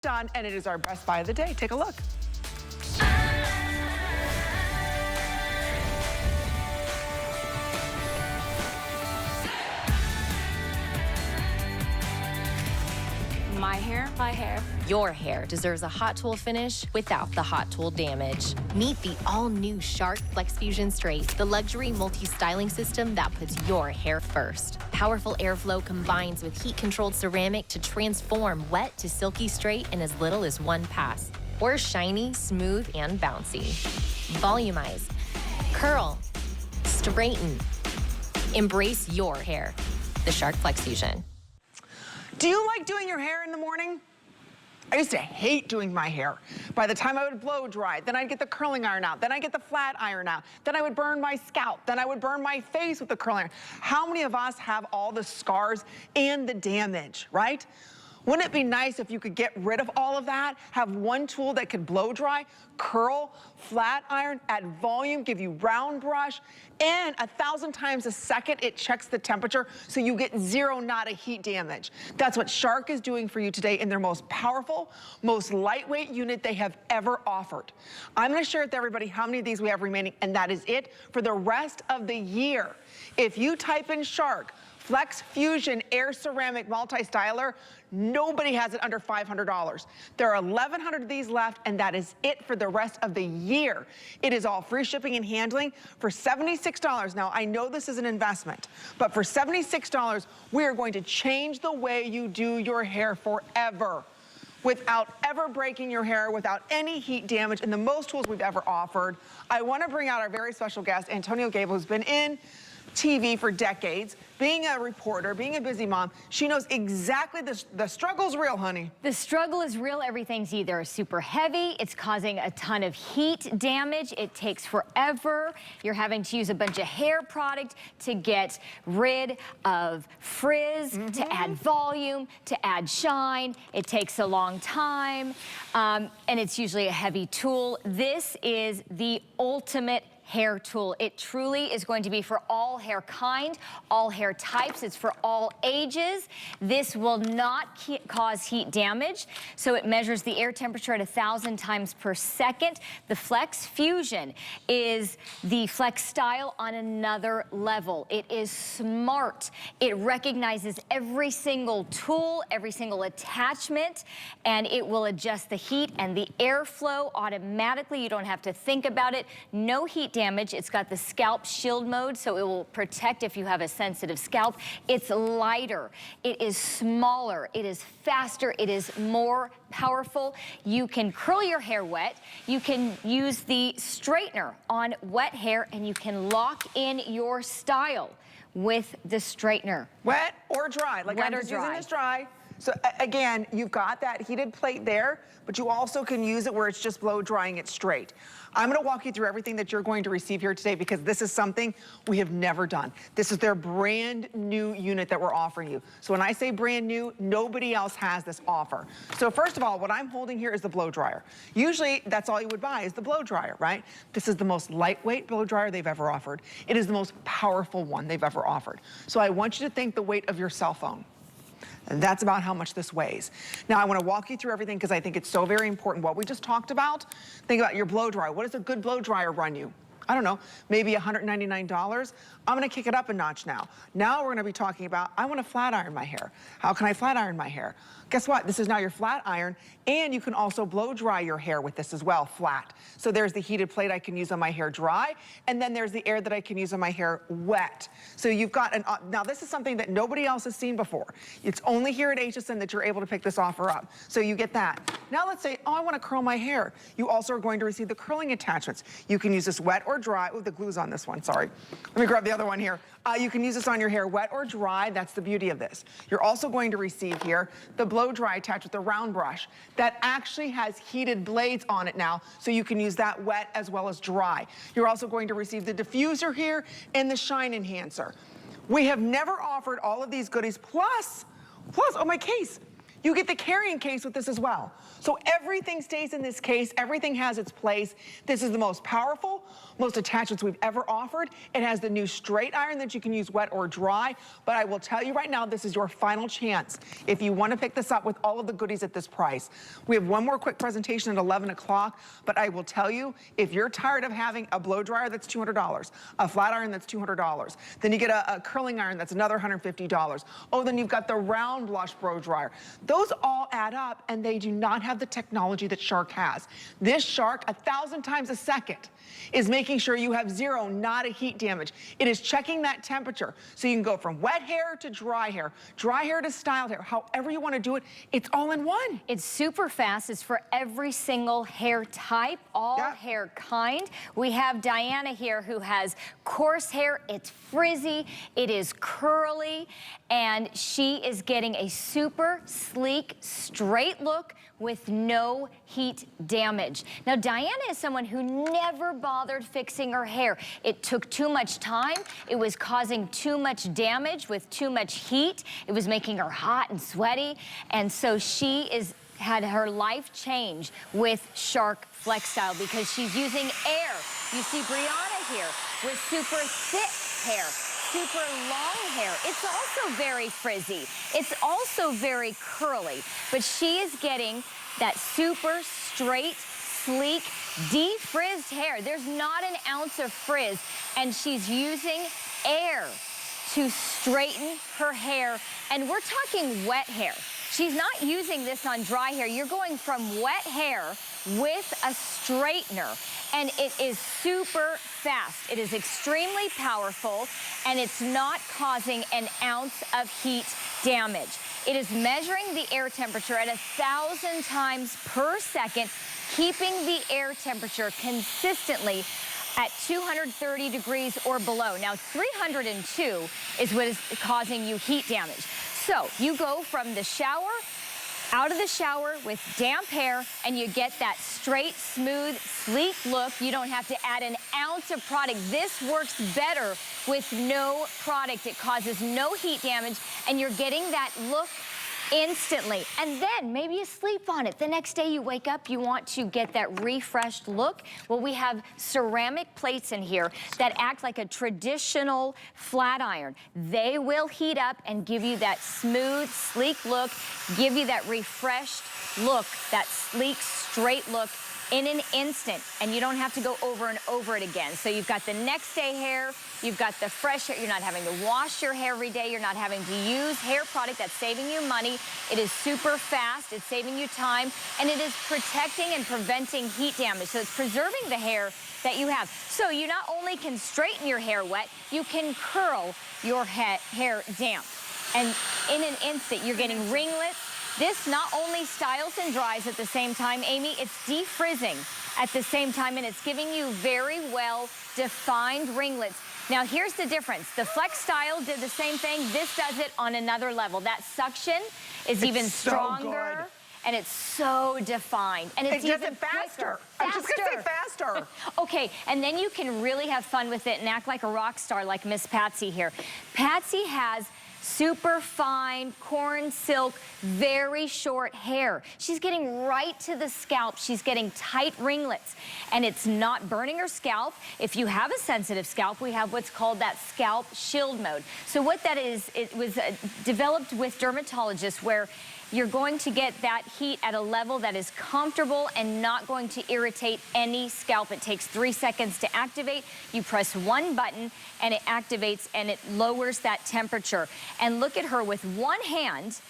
done, and it is our best buy of the day. Take a look. My hair. Your hair deserves a hot tool finish without the hot tool damage. Meet the all-new Shark FlexFusion Straight, the luxury multi-styling system that puts your hair first. Powerful airflow combines with heat-controlled ceramic to transform wet to silky straight in as little as one pass. Or shiny, smooth, and bouncy. Volumize, curl, straighten. Embrace your hair. The Shark FlexFusion. Do you like doing your hair in the morning? I used to hate doing my hair. By the time I would blow dry, then I'd get the curling iron out, then I'd get the flat iron out, then I would burn my scalp, then I would burn my face with the curling iron. How many of us have all the scars and the damage, right? Wouldn't it be nice if you could get rid of all of that, have one tool that could blow dry, curl, flat iron, add volume, give you round brush, and 1,000 times a second it checks the temperature so you get zero nada heat damage. That's what Shark is doing for you today in their most powerful, most lightweight unit they have ever offered. I'm gonna share with everybody how many of these we have remaining, and that is it for the rest of the year. If you type in Shark, FlexFusion Air Ceramic MultiStyler, nobody has it under $500. There are 1,100 of these left, and that is it for the rest of the year. It is all free shipping and handling for $76. Now, I know this is an investment, but for $76, we are going to change the way you do your hair forever, without ever breaking your hair, without any heat damage, and the most tools we've ever offered. I want to bring out our very special guest, Antonio Gable, who's been in TV for decades, being a reporter, being a busy mom. She knows exactly the struggle's real, honey. The struggle is real. Everything's either super heavy, it's causing a ton of heat damage, it takes forever. You're having to use a bunch of hair product to get rid of frizz, to add volume, to add shine. It takes a long time, and it's usually a heavy tool. This is the ultimate hair tool. It truly is going to be for all hair kind, all hair types. It's for all ages. This will not cause heat damage. So it measures the air temperature at 1,000 times per second. The FlexFusion is the Flex style on another level. It is smart. It recognizes every single tool, every single attachment, and it will adjust the heat and the airflow automatically. You don't have to think about it. No heat damage. It's got the scalp shield mode, so it will protect if you have a sensitive scalp. It's lighter. It is smaller. It is faster. It is more powerful. You can curl your hair wet. You can use the straightener on wet hair, and you can lock in your style with the straightener. Wet or dry? Like I'm just using this dry. So again, you've got that heated plate there, but you also can use it where it's just blow drying it straight. I'm gonna walk you through everything that you're going to receive here today because this is something we have never done. This is their brand new unit that we're offering you. So when I say brand new, nobody else has this offer. So first of all, what I'm holding here is the blow dryer. Usually that's all you would buy is the blow dryer, right? This is the most lightweight blow dryer they've ever offered. It is the most powerful one they've ever offered. So I want you to think the weight of your cell phone. And that's about how much this weighs. Now I want to walk you through everything because I think it's so very important. What we just talked about, think about your blow dryer. What does a good blow dryer run you? I don't know, maybe $199. I'm gonna kick it up a notch now. Now we're gonna be talking about, I wanna flat iron my hair. How can I flat iron my hair? Guess what? This is now your flat iron, and you can also blow dry your hair with this as well, flat. So there's the heated plate I can use on my hair dry, and then there's the air that I can use on my hair wet. So you've got an, now this is something that nobody else has seen before. It's only here at HSN that you're able to pick this offer up. So you get that. Now let's say, oh, I wanna curl my hair. You also are going to receive the curling attachments. You can use this wet or dry. Oh, the glue's on this one, sorry. Let me grab the other one here. You can use this on your hair wet or dry. That's the beauty of this. You're also going to receive here the blow dry attached with the round brush that actually has heated blades on it now, so you can use that wet as well as dry. You're also going to receive the diffuser here and the shine enhancer. We have never offered all of these goodies, plus, oh, my case. You get the carrying case with this as well. So everything stays in this case, everything has its place. This is the most powerful, most attachments we've ever offered. It has the new straight iron that you can use wet or dry, but I will tell you right now, this is your final chance if you want to pick this up with all of the goodies at this price. We have one more quick presentation at 11 o'clock, but I will tell you, if you're tired of having a blow dryer that's $200, a flat iron that's $200, then you get a curling iron that's another $150. Oh, then you've got the round blush blow dryer. Those all add up, and they do not have the technology that Shark has. This Shark, 1,000 times a second, is making sure you have zero, not a heat damage. It is checking that temperature. So you can go from wet hair to dry hair to styled hair, however you want to do it, it's all in one. It's super fast. It's for every single hair type, all hair kind. We have Diana here who has coarse hair. It's frizzy, it is curly, and she is getting a super sleek, straight look with no heat damage. Now, Diana is someone who never bothered fixing her hair. It took too much time. It was causing too much damage with too much heat. It was making her hot and sweaty. And so she had her life change with Shark FlexStyle because she's using air. You see Brianna here with super thick hair, super long hair. It's also very frizzy. It's also very curly, but she is getting that super straight, sleek, defrizzed hair. There's not an ounce of frizz, and she's using air to straighten her hair, and we're talking wet hair. She's not using this on dry hair. You're going from wet hair with a straightener, and it is super fast. It is extremely powerful, and it's not causing an ounce of heat damage. It is measuring the air temperature at 1,000 times per second, keeping the air temperature consistently at 230 degrees or below. Now, 302 is what is causing you heat damage. So you go from the shower, out of the shower with damp hair, and you get that straight, smooth, sleek look. You don't have to add an ounce of product. This works better with no product. It causes no heat damage, and you're getting that look instantly. And then maybe you sleep on it. The next day you wake up, you want to get that refreshed look. Well, we have ceramic plates in here that act like a traditional flat iron. They will heat up and give you that smooth, sleek look, give you that refreshed look, that sleek, straight look in an instant, and you don't have to go over and over it again. So you've got the next day hair, you've got the fresh hair, you're not having to wash your hair every day, you're not having to use hair product that's saving you money. It is super fast, it's saving you time, and it is protecting and preventing heat damage. So it's preserving the hair that you have. So you not only can straighten your hair wet, you can curl your hair damp. And in an instant, you're getting ringlets. This not only styles and dries at the same time, Amy, it's defrizzing at the same time, and it's giving you very well defined ringlets. Now, here's the difference. The FlexStyle did the same thing. This does it on another level. That suction is even stronger, and it's so defined. And it's even faster. I'm just gonna say faster. Okay, and then you can really have fun with it and act like a rock star like Miss Patsy here. Patsy has super fine, corn silk, very short hair. She's getting right to the scalp. She's getting tight ringlets, and it's not burning her scalp. If you have a sensitive scalp, we have what's called that scalp shield mode. So what that is, it was developed with dermatologists where you're going to get that heat at a level that is comfortable and not going to irritate any scalp. It takes 3 seconds to activate. You press one button and it activates and it lowers that temperature. And look at her with one hand.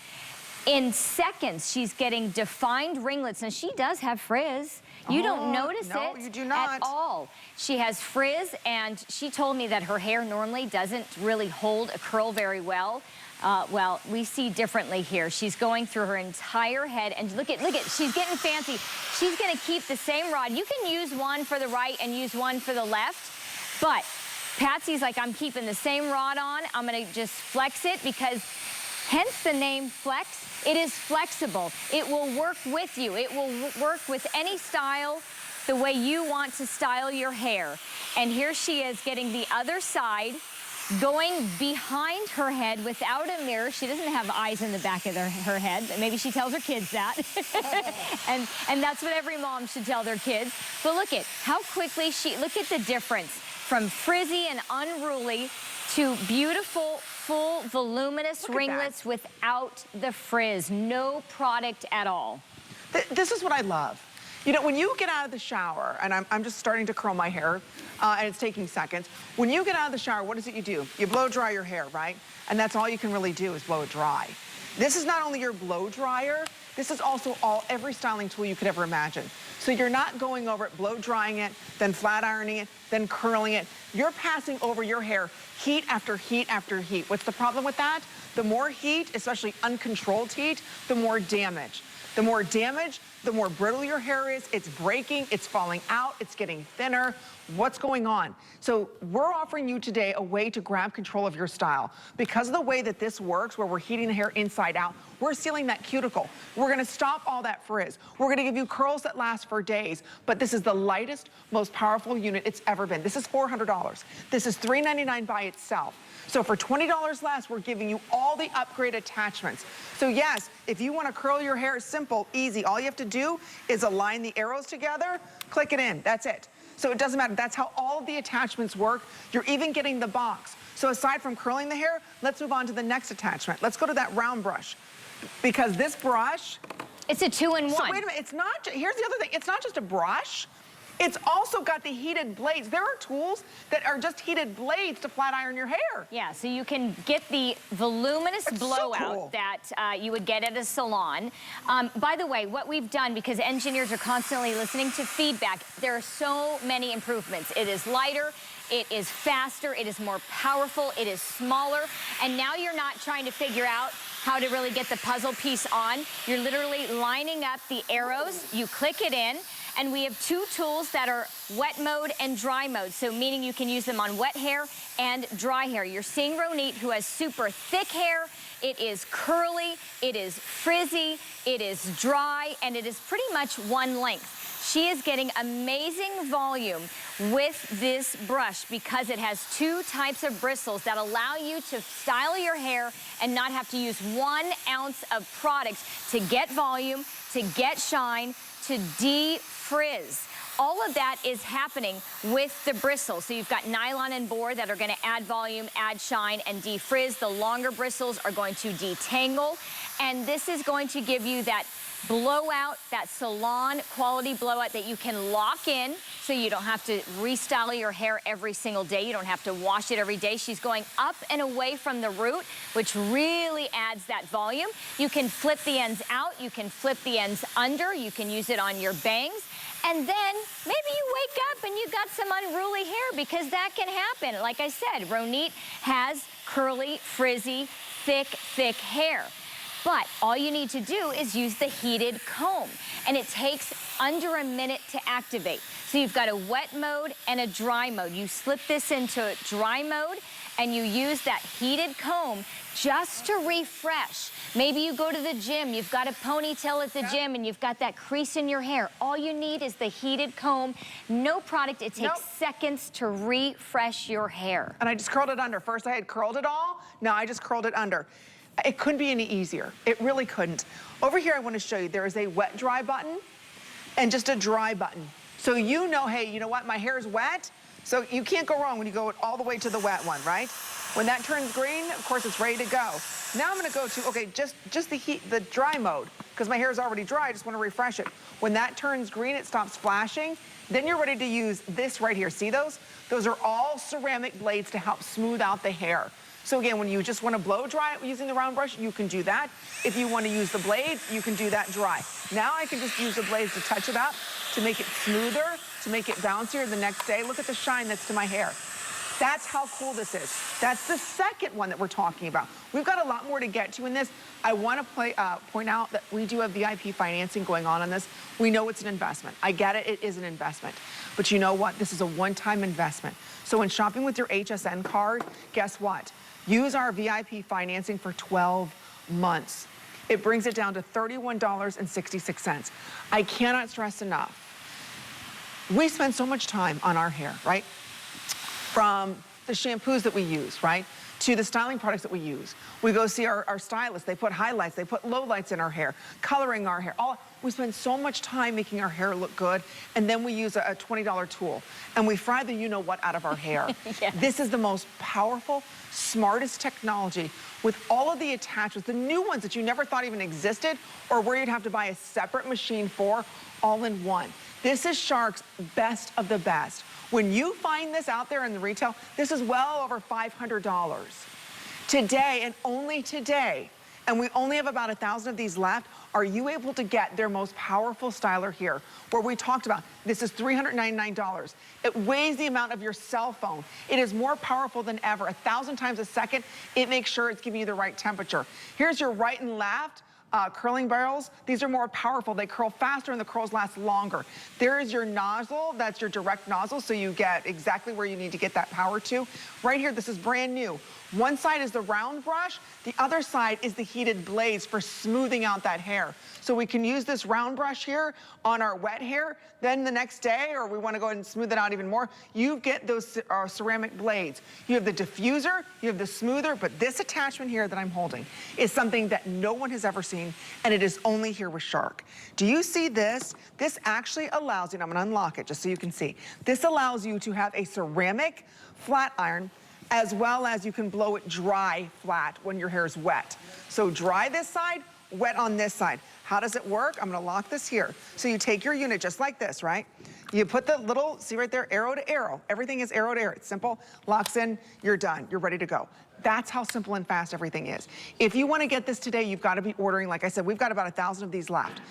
In seconds, she's getting defined ringlets. And she does have frizz. You don't notice it you do not. at all. She has frizz, and she told me that her hair normally doesn't really hold a curl very well. Well, we see differently here. She's going through her entire head, and look at, she's getting fancy. She's gonna keep the same rod. You can use one for the right and use one for the left, but Patsy's like, I'm keeping the same rod on. I'm gonna just flex it because, hence the name Flex. It is flexible. It will work with you. It will work with any style the way you want to style your hair. And here she is getting the other side. going behind her head without a mirror. She doesn't have eyes in the back of her head. Maybe she tells her kids that. and that's what every mom should tell their kids. But look at how quickly look at the difference from frizzy and unruly to beautiful, full, voluminous ringlets without the frizz. No product at all. This is what I love. You know, when you get out of the shower, and I'm just starting to curl my hair, and it's taking seconds. When you get out of the shower, what is it you do? You blow dry your hair, right? And that's all you can really do is blow it dry. This is not only your blow dryer, this is also every styling tool you could ever imagine. So you're not going over it, blow drying it, then flat ironing it, then curling it. You're passing over your hair heat after heat after heat. What's the problem with that? The more heat, especially uncontrolled heat, the more damage. The more damage, the more brittle your hair is. It's breaking, it's falling out, it's getting thinner. What's going on? So we're offering you today a way to grab control of your style. Because of the way that this works, where we're heating the hair inside out, we're sealing that cuticle. We're gonna stop all that frizz. We're gonna give you curls that last for days. But this is the lightest, most powerful unit it's ever been. This is $400. This is $399 by itself. So for $20 less, we're giving you all the upgrade attachments. So yes, if you want to curl your hair, simple, easy. All you have to do is align the arrows together, click it in, that's it. So it doesn't matter, that's how all of the attachments work. You're even getting the box. So aside from curling the hair, let's move on to the next attachment. Let's go to that round brush. Because this brush... It's a 2-in-1. So wait a minute, it's not, here's the other thing, it's not just a brush. It's also got the heated blades. There are tools that are just heated blades to flat iron your hair. Yeah, so you can get the voluminous blowout that you would get at a salon. By the way, what we've done, because engineers are constantly listening to feedback, there are so many improvements. It is lighter, it is faster, it is more powerful, it is smaller, and now you're not trying to figure out how to really get the puzzle piece on. You're literally lining up the arrows, you click it in, and we have two tools that are wet mode and dry mode, so meaning you can use them on wet hair and dry hair. You're seeing Ronit, who has super thick hair. It is curly, it is frizzy, it is dry, and it is pretty much one length. She is getting amazing volume with this brush because it has two types of bristles that allow you to style your hair and not have to use 1 ounce of product to get volume, to get shine, to de-frizz. All of that is happening with the bristles. So you've got nylon and boar that are going to add volume, add shine, and de-frizz. The longer bristles are going to detangle. And this is going to give you that blowout, that salon quality blowout that you can lock in so you don't have to restyle your hair every single day. You don't have to wash it every day. She's going up and away from the root, which really adds that volume. You can flip the ends out. You can flip the ends under. You can use it on your bangs. And then maybe you wake up and you got some unruly hair, because that can happen. Like I said, Ronit has curly, frizzy, thick hair. But all you need to do is use the heated comb, and it takes under a minute to activate. So you've got a wet mode and a dry mode. You slip this into dry mode, and you use that heated comb just to refresh. Maybe you go to the gym, you've got a ponytail at the gym, and you've got that crease in your hair. All you need is the heated comb. No product. It takes seconds to refresh your hair. And I just curled it under. First I had curled it all, now I just curled it under. It couldn't be any easier. It really couldn't. Over here I want to show you, there is a wet dry button and just a dry button. So you know, hey, you know what, my hair is wet, so you can't go wrong when you go all the way to the wet one, right? When that turns green, of course it's ready to go. Now I'm gonna go to, okay, just the dry mode, because my hair is already dry, I just wanna refresh it. When that turns green, it stops flashing, then you're ready to use this right here. See those? Those are all ceramic blades to help smooth out the hair. So again, when you just want to blow dry it using the round brush, you can do that. If you want to use the blades, you can do that dry. Now I can just use the blades to touch it up, to make it smoother, to make it bouncier the next day. Look at the shine that's to my hair. That's how cool this is. That's the second one that we're talking about. We've got a lot more to get to in this. I want to point out that we do have VIP financing going on this. We know it's an investment. I get it, it is an investment. But you know what? This is a one-time investment. So when shopping with your HSN card, guess what? Use our VIP financing for 12 months. It brings it down to $31.66. I cannot stress enough. We spend so much time on our hair, right? From the shampoos that we use, right? To the styling products that we use. We go see our stylists. They put highlights, they put lowlights in our hair, coloring our hair. We spend so much time making our hair look good, and then we use a $20 tool, and we fry the you-know-what out of our hair. Yes. This is the most powerful, smartest technology with all of the attachments, the new ones that you never thought even existed, or where you'd have to buy a separate machine for, all in one. This is Shark's best of the best. When you find this out there in the retail, this is well over $500. Today, and only today, and we only have about 1,000 of these left, are you able to get their most powerful styler here, where we talked about, this is $399. It weighs the amount of your cell phone. It is more powerful than ever. 1,000 times a second, it makes sure it's giving you the right temperature. Here's your right and left. Curling barrels, these are more powerful. They curl faster and the curls last longer. There is your nozzle, that's your direct nozzle, so you get exactly where you need to get that power to. Right here, this is brand new. One side is the round brush, the other side is the heated blades for smoothing out that hair. So we can use this round brush here on our wet hair, then the next day, or we want to go ahead and smooth it out even more, you get those ceramic blades. You have the diffuser, you have the smoother, but this attachment here that I'm holding is something that no one has ever seen, and it is only here with Shark. Do you see this? This actually allows you, and I'm gonna unlock it just so you can see. This allows you to have a ceramic flat iron, as well as you can blow it dry flat when your hair is wet. So dry this side, wet on this side. How does it work? I'm gonna lock this here. So you take your unit just like this, right? You put the little, see right there, arrow to arrow. Everything is arrow to arrow. It's simple, locks in, you're done, you're ready to go. That's how simple and fast everything is. If you wanna get this today, you've gotta be ordering, like I said, we've got about 1,000 of these left.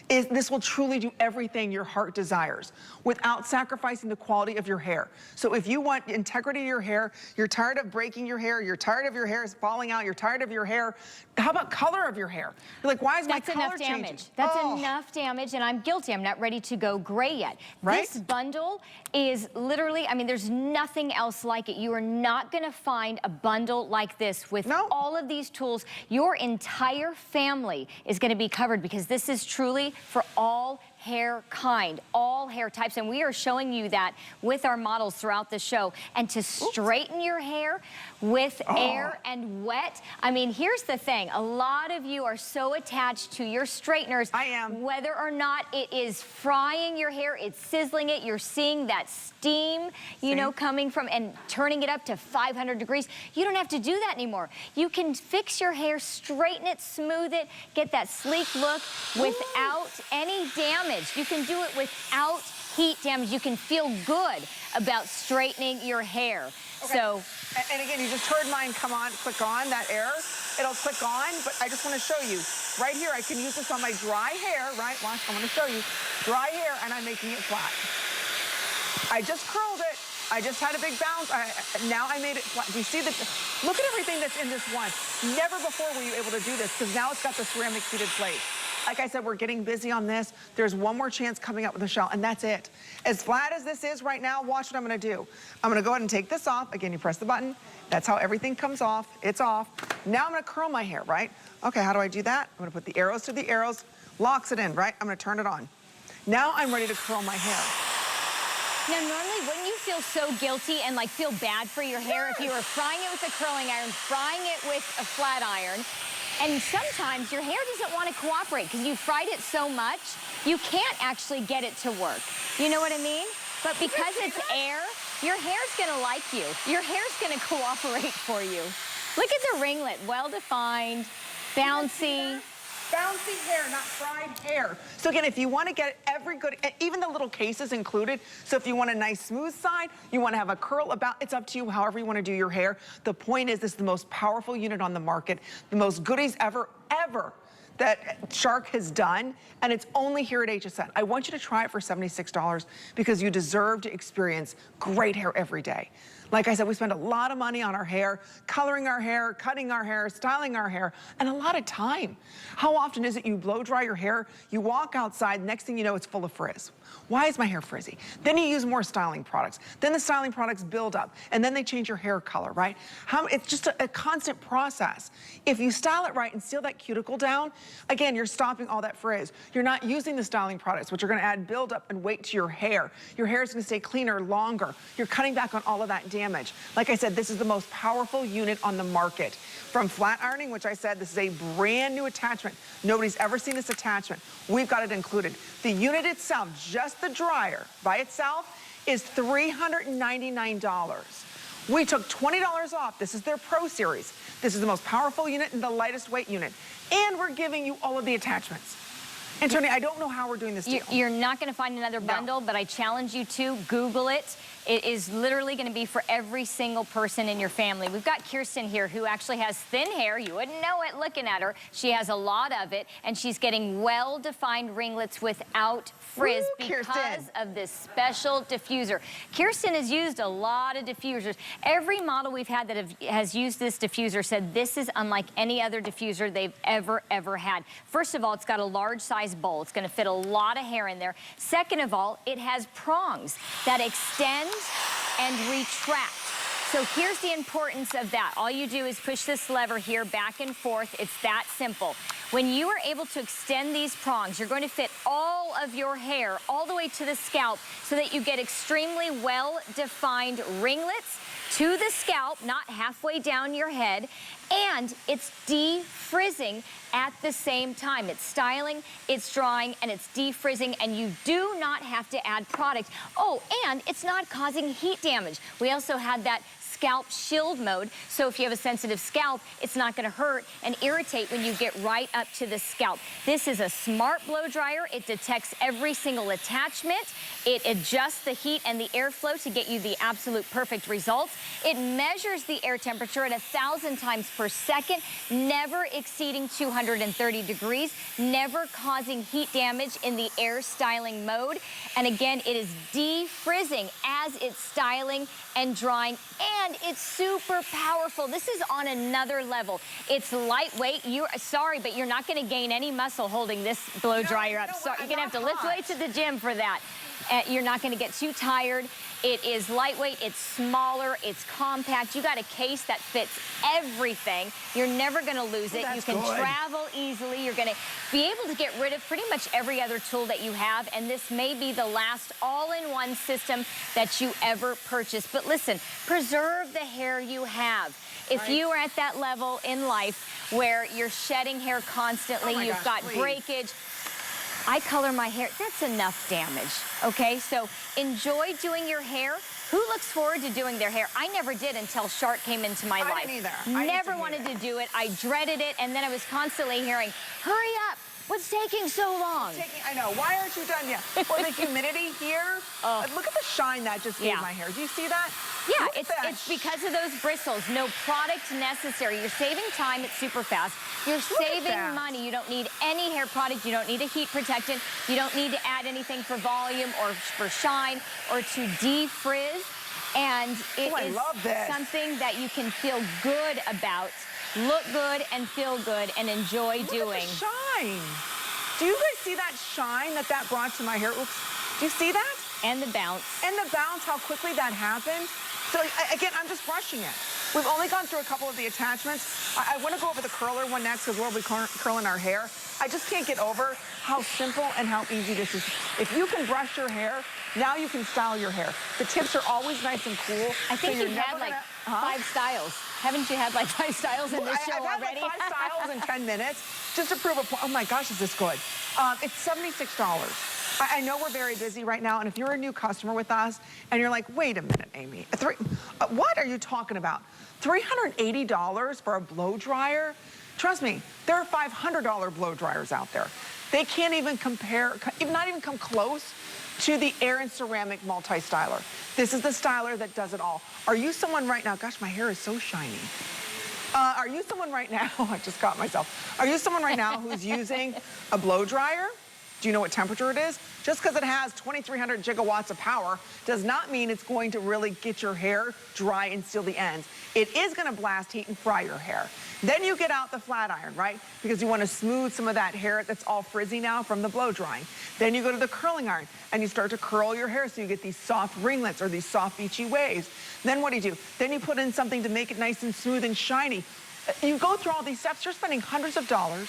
This will truly do everything your heart desires without sacrificing the quality of your hair. So if you want integrity of your hair, you're tired of breaking your hair, you're tired of your hair falling out, you're tired of your hair, how about color of your hair? You're like, why is my color changing? That's enough damage, and I'm guilty. I'm not ready to go gray yet. Right? This bundle is literally, I mean, there's nothing else like it. You are not gonna find a bundle like this with all of these tools. Your entire family is gonna be covered because this is truly for all hair kind, all hair types, and we are showing you that with our models throughout the show. And to straighten your hair with air and wet, I mean, here's the thing. A lot of you are so attached to your straighteners. I am. Whether or not it is frying your hair, it's sizzling it, you're seeing that steam, you know, coming from and turning it up to 500 degrees. You don't have to do that anymore. You can fix your hair, straighten it, smooth it, get that sleek look without any damage. You can do it without heat damage. You can feel good about straightening your hair. Okay. So, and again, you just heard mine come on, click on, that air. It'll click on, but I just want to show you. Right here, I can use this on my dry hair, right? Watch, I want to show you. Dry hair, and I'm making it flat. I just curled it. I just had a big bounce. Now I made it flat. Do you see the, look at everything that's in this one. Never before were you able to do this, because now it's got the ceramic heated plate. Like I said, we're getting busy on this. There's one more chance coming up with Michelle, and that's it. As flat as this is right now, watch what I'm gonna do. I'm gonna go ahead and take this off. Again, you press the button. That's how everything comes off. It's off. Now I'm gonna curl my hair, right? Okay, how do I do that? I'm gonna put the arrows to the arrows, locks it in, right? I'm gonna turn it on. Now I'm ready to curl my hair. now normally wouldn't you feel so guilty and like feel bad for your hair if you were frying it with a curling iron, frying it with a flat iron? And sometimes your hair doesn't want to cooperate because you fried it so much, you can't actually get it to work. You know what I mean? But because it's air, your hair's gonna like you. Your hair's gonna cooperate for you. Look at the ringlet, well-defined, bouncy. Bouncy hair, not fried hair. So again, if you want to get every good, even the little cases included, so if you want a nice smooth side, you want to have a curl about, it's up to you however you want to do your hair. The point is, this is the most powerful unit on the market, the most goodies ever that Shark has done, and it's only here at HSN. I want you to try it for $76 because you deserve to experience great hair every day. Like I said, we spend a lot of money on our hair, coloring our hair, cutting our hair, styling our hair, and a lot of time. How often is it you blow dry your hair, you walk outside, next thing you know, it's full of frizz. Why is my hair frizzy? Then you use more styling products. Then the styling products build up, and then they change your hair color, right? It's just a constant process. If you style it right and seal that cuticle down, again, you're stopping all that frizz. You're not using the styling products, which are gonna add build up and weight to your hair. Your hair is gonna stay cleaner longer. You're cutting back on all of that damage. damage. Like I said, this is the most powerful unit on the market. From flat ironing, which I said, this is a brand new attachment. Nobody's ever seen this attachment. We've got it included. The unit itself, just the dryer by itself, is $399. We took $20 off. This is their Pro Series. This is the most powerful unit and the lightest weight unit. And we're giving you all of the attachments. And Tony, I don't know how we're doing this deal. You're not going to find another bundle, but I challenge you to Google it. It is literally going to be for every single person in your family. We've got Kirsten here who actually has thin hair. You wouldn't know it looking at her. She has a lot of it, and she's getting well-defined ringlets without frizz because of this special diffuser. Kirsten has used a lot of diffusers. Every model we've had that has used this diffuser said this is unlike any other diffuser they've ever had. First of all, it's got a large size bowl. It's going to fit a lot of hair in there. Second of all, it has prongs that extend and retract. So here's the importance of that. All you do is push this lever here back and forth. It's that simple. When you are able to extend these prongs, you're going to fit all of your hair all the way to the scalp so that you get extremely well-defined ringlets to the scalp, not halfway down your head, and it's defrizzing at the same time. It's styling, it's drying, and it's defrizzing, and you do not have to add product. Oh, and it's not causing heat damage. We also had that scalp shield mode, so if you have a sensitive scalp, it's not going to hurt and irritate when you get right up to the scalp. This is a smart blow dryer. It detects every single attachment. It adjusts the heat and the airflow to get you the absolute perfect results. It measures the air temperature at 1,000 times per second, never exceeding 230 degrees, never causing heat damage in the air styling mode. And again, it is defrizzing as it's styling and drying, and it's super powerful. This is on another level. It's lightweight. Sorry, but you're not going to gain any muscle holding this blow dryer up. Sorry, you're going to have to lift weights at the gym for that. You're not going to get too tired. It is lightweight, it's smaller, it's compact. You got a case that fits everything. You're never going to lose it. You can travel easily. You're going to be able to get rid of pretty much every other tool that you have, and this may be the last all-in-one system that you ever purchase. But listen, preserve the hair you have. If you are at that level in life where you're shedding hair constantly, you've got breakage, I color my hair. That's enough damage, okay? So enjoy doing your hair. Who looks forward to doing their hair? I never did until Shark came into my life. I didn't either. Never wanted to do it. I dreaded it, and then I was constantly hearing, hurry up. What's taking so long? I know. Why aren't you done yet? Or the humidity here. Look at the shine that just gave my hair. Do you see that? Yeah, it's because of those bristles. No product necessary. You're saving time. It's super fast. You're saving money. You don't need any hair product. You don't need a heat protectant. You don't need to add anything for volume or for shine or to defrizz. And it is something that you can feel good about, look good and feel good and enjoy doing. Look at the shine. Do you guys see that shine that brought to my hair? Oops. Do you see that? And the bounce. And the bounce, how quickly that happened. So again, I'm just brushing it. We've only gone through a couple of the attachments. I want to go over the curler one next because we'll be curling our hair. I just can't get over how simple and how easy this is. If you can brush your hair, now you can style your hair. The tips are always nice and cool. I think you've had like 5 styles. Haven't you had like 5 styles in this show already? I've had like 5 styles in 10 minutes just to prove a point. Oh my gosh, is this good? It's $76. I know we're very busy right now, and if you're a new customer with us and you're like, wait a minute, Amy, what are you talking about? $380 for a blow dryer? Trust me, there are $500 blow dryers out there. They can't even compare, not even come close to the air and ceramic multi-styler. This is the styler that does it all. Are you someone right now, gosh, my hair is so shiny. Are you someone right now, I just got myself. Are you someone right now who's using a blow dryer? Do you know what temperature it is? Just because it has 2,300 gigawatts of power does not mean it's going to really get your hair dry and seal the ends. It is going to blast heat and fry your hair. Then you get out the flat iron, right? Because you want to smooth some of that hair that's all frizzy now from the blow drying. Then you go to the curling iron and you start to curl your hair so you get these soft ringlets or these soft beachy waves. Then what do? Then you put in something to make it nice and smooth and shiny. You go through all these steps, you're spending hundreds of dollars.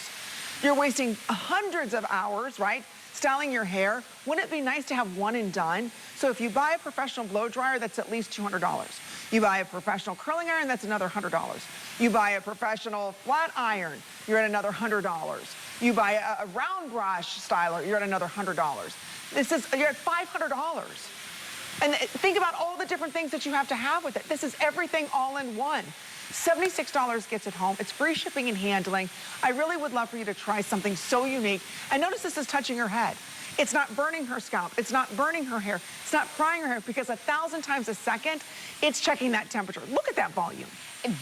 You're wasting hundreds of hours, right? styling your hair, wouldn't it be nice to have one and done? So if you buy a professional blow dryer, that's at least $200. You buy a professional curling iron, that's another $100. You buy a professional flat iron, you're at another $100. You buy a round brush styler, you're at another $100. You're at $500. And think about all the different things that you have to have with it. This is everything all in one. $76 gets it home. It's free shipping and handling. I really would love for you to try something so unique. And notice this is touching her head. It's not burning her scalp. It's not burning her hair. It's not frying her hair because 1,000 times a second, it's checking that temperature. Look at that volume.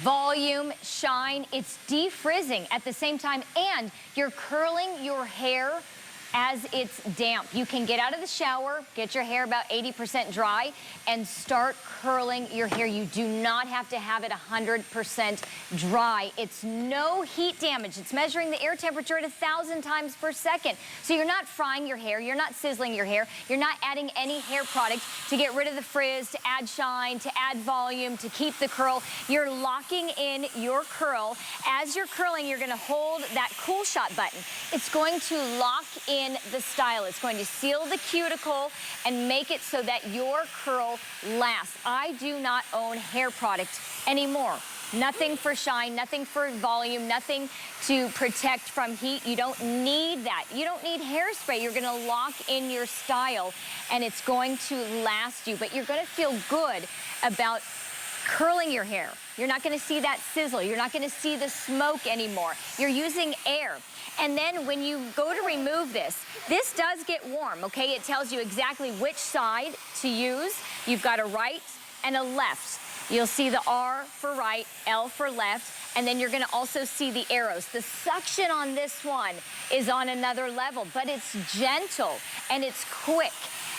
Volume, shine, it's defrizzing at the same time, and you're curling your hair as it's damp. You can get out of the shower, get your hair about 80% dry, and start curling your hair. You do not have to have it 100% dry. It's no heat damage. It's measuring the air temperature at 1,000 times per second. So you're not frying your hair, you're not sizzling your hair, you're not adding any hair product to get rid of the frizz, to add shine, to add volume, to keep the curl. You're locking in your curl. As you're curling, you're gonna hold that cool shot button. It's going to lock in the style. It's going to seal the cuticle and make it so that your curl lasts. I do not own hair product anymore. Nothing for shine, nothing for volume, nothing to protect from heat. You don't need that. You don't need hairspray. You're gonna lock in your style and it's going to last you, but you're gonna feel good about curling your hair. You're not gonna see that sizzle. You're not gonna see the smoke anymore. You're using air. And then when you go to remove this does get warm, okay? It tells you exactly which side to use. You've got a right and a left. You'll see the R for right, L for left, and then you're gonna also see the arrows. The suction on this one is on another level, but it's gentle and it's quick.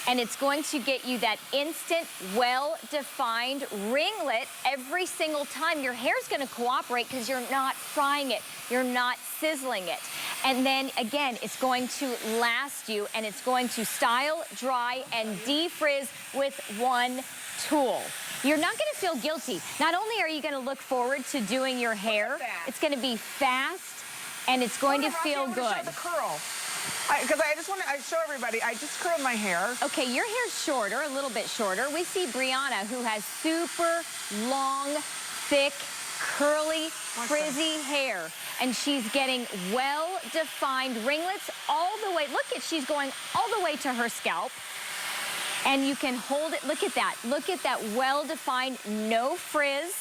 And it's going to get you that instant, well-defined ringlet every single time. Your hair's gonna cooperate because you're not frying it. You're not sizzling it. And then again, it's going to last you and it's going to style, dry, and defrizz with one tool. You're not gonna feel guilty. Not only are you gonna look forward to doing your hair, it's gonna be fast and it's going to feel good. Show the curl. Because I just want to show everybody, I just curled my hair. Okay, your hair's shorter, a little bit shorter. We see Brianna, who has super long, thick, curly, frizzy hair. And she's getting well-defined ringlets all the way. Look at, she's going all the way to her scalp. And you can hold it, look at that. Look at that well-defined, no frizz.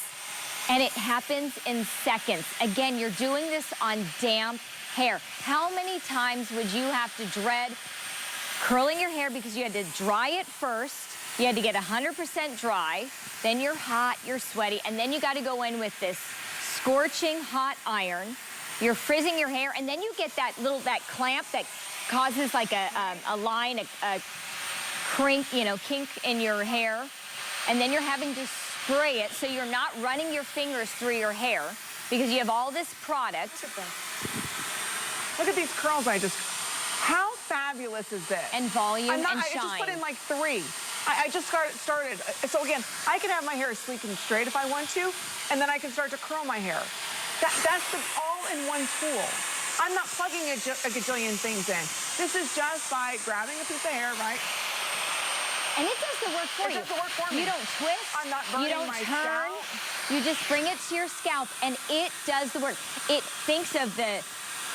And it happens in seconds. Again, you're doing this on damp hair. How many times would you have to dread curling your hair because you had to dry it first, you had to get 100% dry, then you're hot, you're sweaty, and then you got to go in with this scorching hot iron. You're frizzing your hair, and then you get that clamp that causes like a line, a crink, you know, kink in your hair, and then you're having to spray it so you're not running your fingers through your hair because you have all this product. Look at this. Look at these curls I just, how fabulous is this? And volume and shine. I just put in like 3. I just started. So again, I can have my hair sleek and straight if I want to, and then I can start to curl my hair. That's the all-in-one tool. I'm not plugging a gajillion things in. This is just by grabbing a piece of hair, right? And it does the work for you. It does the work for me. You don't twist. I'm not burning my turn. scalp. You just bring it to your scalp, and it does the work. It thinks of the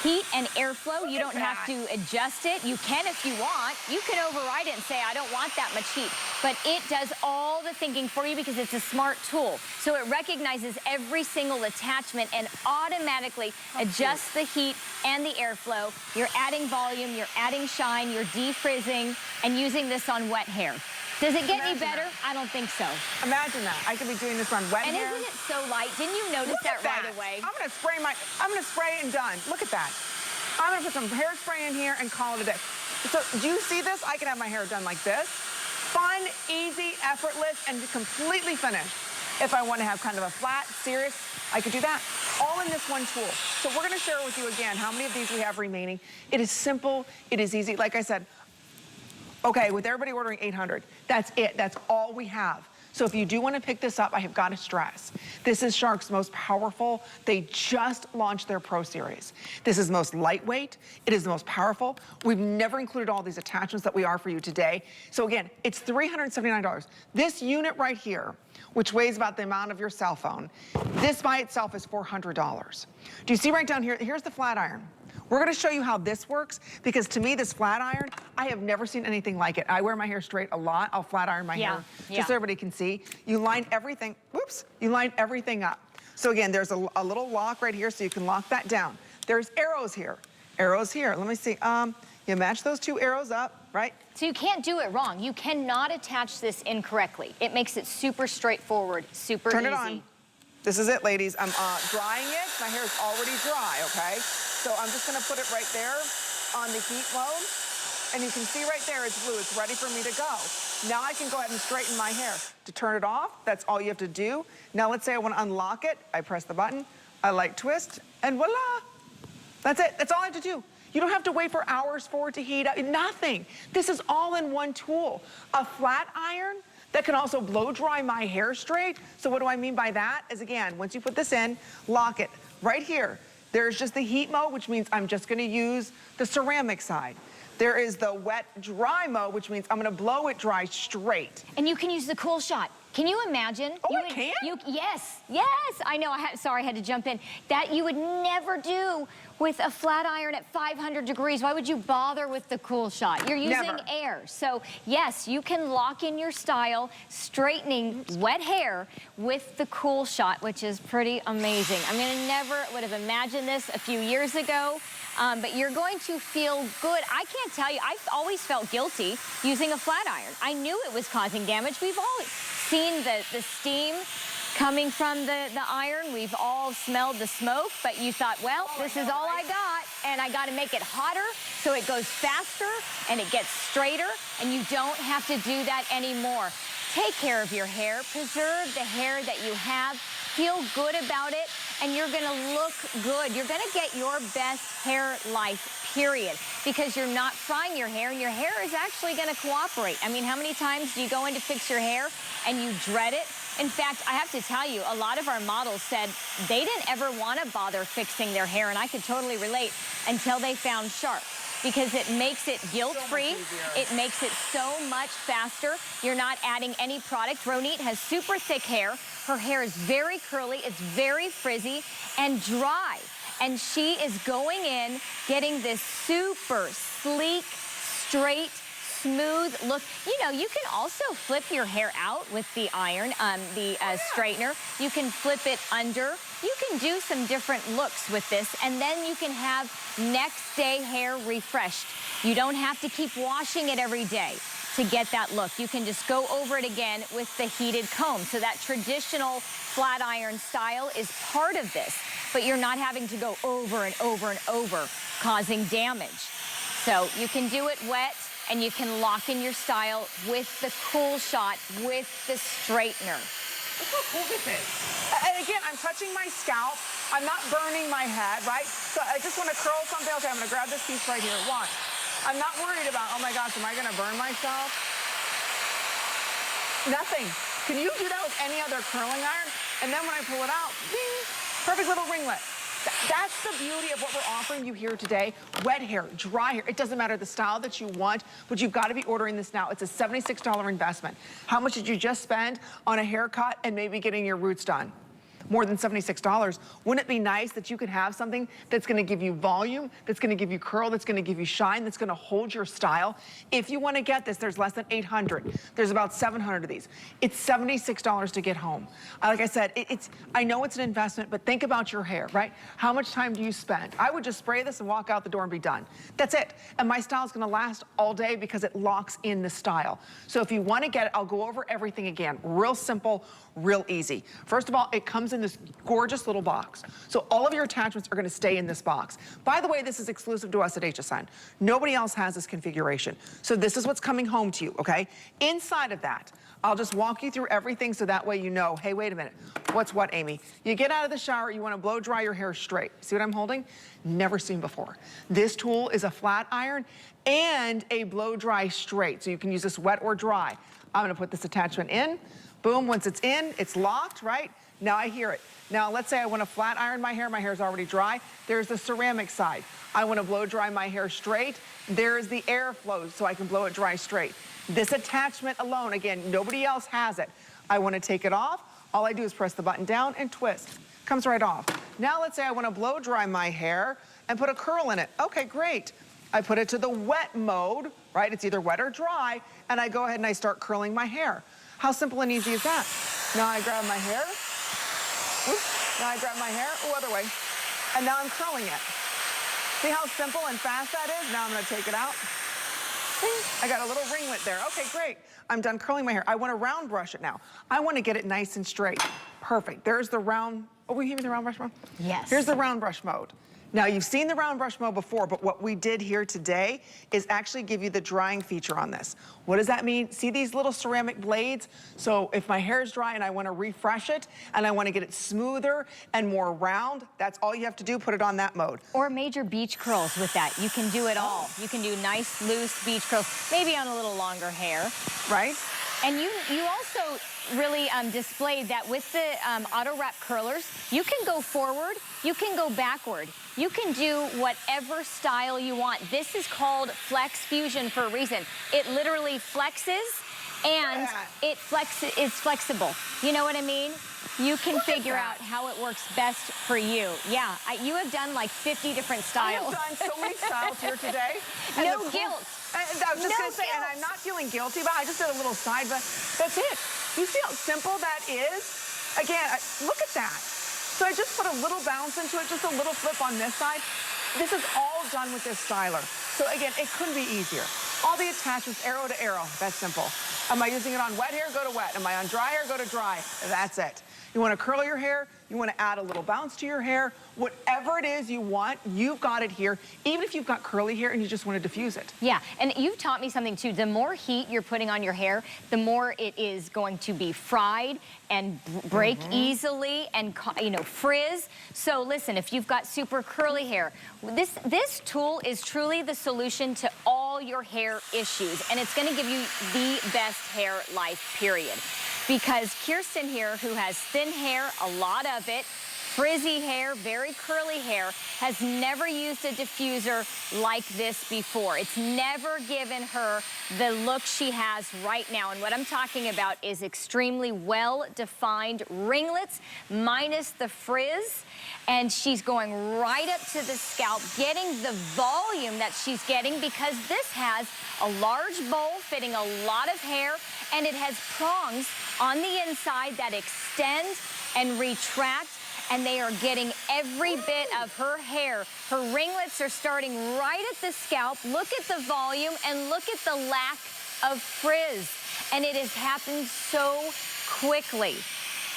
heat and airflow. You don't have to adjust it. You can if you want. You can override it and say, I don't want that much heat. But it does all the thinking for you because it's a smart tool. So it recognizes every single attachment and automatically adjusts the heat and the airflow. You're adding volume, you're adding shine, you're defrizzing, and using this on wet hair. Does it get any better? I don't think so. Imagine that. I could be doing this on wet hair. And isn't it so light? Didn't you notice that right away? I'm gonna spray and done. Look at that. I'm gonna put some hairspray in here and call it a day. So do you see this? I can have my hair done like this. Fun, easy, effortless, and completely finished. If I want to have kind of a flat, serious, I could do that. All in this one tool. So we're gonna share with you again how many of these we have remaining. It is simple, it is easy. Like I said, okay, with everybody ordering 800, that's it, that's all we have. So if you do want to pick this up, I have got to stress, this is Shark's most powerful. They just launched their Pro Series. This is most lightweight. It is the most powerful. We've never included all these attachments that we are for you today. So again, it's $379. This unit right here, which weighs about the amount of your cell phone, this by itself is $400. Do you see right down here? Here's the flat iron. We're gonna show you how this works, because to me, this flat iron, I have never seen anything like it. I wear my hair straight a lot. I'll flat iron my hair just so everybody can see. You line everything, whoops, you line everything up. So again, there's a little lock right here, so you can lock that down. There's arrows here. Arrows here. Let me see. You match those two arrows up, right? So you can't do it wrong. You cannot attach this incorrectly. It makes it super straightforward, super easy. Turn it on. This is it, ladies. I'm drying it. My hair is already dry, okay? So I'm just gonna put it right there on the heat mode. And you can see right there, it's blue. It's ready for me to go. Now I can go ahead and straighten my hair. To turn it off, that's all you have to do. Now let's say I wanna unlock it. I press the button, I light twist, and voila. That's it, that's all I have to do. You don't have to wait for hours for it to heat up, nothing. This is all in one tool. A flat iron that can also blow dry my hair straight. So what do I mean by that? Is again, once you put this in, lock it. Right here, there's just the heat mode, which means I'm just gonna use the ceramic side. There is the wet dry mode, which means I'm gonna blow it dry straight. And you can use the cool shot. Can you imagine? Oh, I can? Yes, I know, sorry, I had to jump in. That you would never do with a flat iron at 500 degrees. Why would you bother with the cool shot? You're using air. So yes, you can lock in your style, straightening wet hair with the cool shot, which is pretty amazing. I mean, I never would have imagined this a few years ago. But you're going to feel good. I can't tell you, I've always felt guilty using a flat iron. I knew it was causing damage. We've all seen the steam coming from the iron. We've all smelled the smoke, but you thought, well, this is all I got, and I got to make it hotter so it goes faster and it gets straighter, and you don't have to do that anymore. Take care of your hair, preserve the hair that you have, feel good about it, and you're gonna look good. You're gonna get your best hair life, period, because you're not frying your hair, and your hair is actually gonna cooperate. I mean, how many times do you go in to fix your hair and you dread it? In fact, I have to tell you, a lot of our models said they didn't ever wanna bother fixing their hair, and I could totally relate, until they found Shark. Because it makes it guilt-free. It makes it so much faster. You're not adding any product. Ronit has super thick hair. Her hair is very curly. It's very frizzy and dry. And she is going in, getting this super sleek, straight, smooth look. You know, you can also flip your hair out with the iron, the straightener. You can flip it under. You can do some different looks with this, and then you can have next day hair refreshed. You don't have to keep washing it every day to get that look. You can just go over it again with the heated comb. So that traditional flat iron style is part of this, but you're not having to go over and over and over, causing damage. So you can do it wet, and you can lock in your style with the cool shot, with the straightener. Look how cool this is. And again, I'm touching my scalp. I'm not burning my head, right? So I just want to curl something. Okay, I'm going to grab this piece right here. Watch. I'm not worried about, oh my gosh, am I going to burn myself? Nothing. Can you do that with any other curling iron? And then when I pull it out, ding, perfect little ringlet. That's the beauty of what we're offering you here today. Wet hair, dry hair, it doesn't matter the style that you want, but you've got to be ordering this now. It's a $76 investment. How much did you just spend on a haircut and maybe getting your roots done? More than $76. Wouldn't it be nice that you could have something that's gonna give you volume, that's gonna give you curl, that's gonna give you shine, that's gonna hold your style? If you wanna get this, there's less than 800. There's about 700 of these. It's $76 to get home. Like I said, I know it's an investment, but think about your hair, right? How much time do you spend? I would just spray this and walk out the door and be done. That's it. And my style's gonna last all day because it locks in the style. So if you wanna get it, I'll go over everything again. Real simple, real easy. First of all, it comes in this gorgeous little box. So all of your attachments are gonna stay in this box. By the way, this is exclusive to us at HSN. Nobody else has this configuration. So this is what's coming home to you, okay? Inside of that, I'll just walk you through everything so that way you know, hey, wait a minute, what's what, Amy? You get out of the shower, you wanna blow dry your hair straight. See what I'm holding? Never seen before. This tool is a flat iron and a blow dry straight. So you can use this wet or dry. I'm gonna put this attachment in, Boom, once it's in, it's locked, right? Now I hear it. Now let's say I want to flat iron my hair's already dry. There's the ceramic side. I want to blow dry my hair straight. There's the airflow so I can blow it dry straight. This attachment alone, again, nobody else has it. I want to take it off. All I do is press the button down and twist. Comes right off. Now let's say I want to blow dry my hair and put a curl in it. Okay, great. I put it to the wet mode, right? It's either wet or dry, and I go ahead and I start curling my hair. How simple and easy is that? Now I grab my hair. Oops. Now I grab my hair. Oh, other way. And now I'm curling it. See how simple and fast that is? Now I'm going to take it out. I got a little ringlet there. Okay, great. I'm done curling my hair. I want to round brush it now. I want to get it nice and straight. Perfect. There's the round. Oh, we hear the round brush mode? Yes. Here's the round brush mode. Now, you've seen the round brush mode before, but what we did here today is actually give you the drying feature on this. What does that mean? See these little ceramic blades? So if my hair is dry and I want to refresh it and I want to get it smoother and more round, that's all you have to do, put it on that mode. Or major beach curls with that. You can do it all. You can do nice, loose beach curls, maybe on a little longer hair. Right? And you also really displayed that with the AutoWrap Curlers, you can go forward, you can go backward. You can do whatever style you want. This is called FlexFusion for a reason. It literally flexes and it's flexible. You know what I mean? You can figure out how it works best for you. Yeah, you have done like 50 different styles. I have done so many styles here today. No guilt. I was just going to say, and I'm not feeling guilty, but I just did a little side, but that's it. You see how simple that is? Again, look at that. So I just put a little bounce into it, just a little flip on this side. This is all done with this styler. So again, it couldn't be easier. All the attachments, arrow to arrow, that's simple. Am I using it on wet hair? Go to wet. Am I on dry hair? Go to dry. That's it. You want to curl your hair, you want to add a little bounce to your hair, whatever it is you want, you've got it here. Even if you've got curly hair and you just want to diffuse it. Yeah, and you've taught me something too. The more heat you're putting on your hair, the more it is going to be fried and break easily and, you know, frizz. So listen, if you've got super curly hair, this tool is truly the solution to all your hair issues, and it's going to give you the best hair life, period. Because Kirsten here, who has thin hair, a lot of it, frizzy hair, very curly hair, has never used a diffuser like this before. It's never given her the look she has right now. And what I'm talking about is extremely well-defined ringlets minus the frizz. And she's going right up to the scalp, getting the volume that she's getting because this has a large bowl fitting a lot of hair, and it has prongs on the inside that extend and retract, and they are getting every bit of her hair. Her ringlets are starting right at the scalp. Look at the volume and look at the lack of frizz. And it has happened so quickly.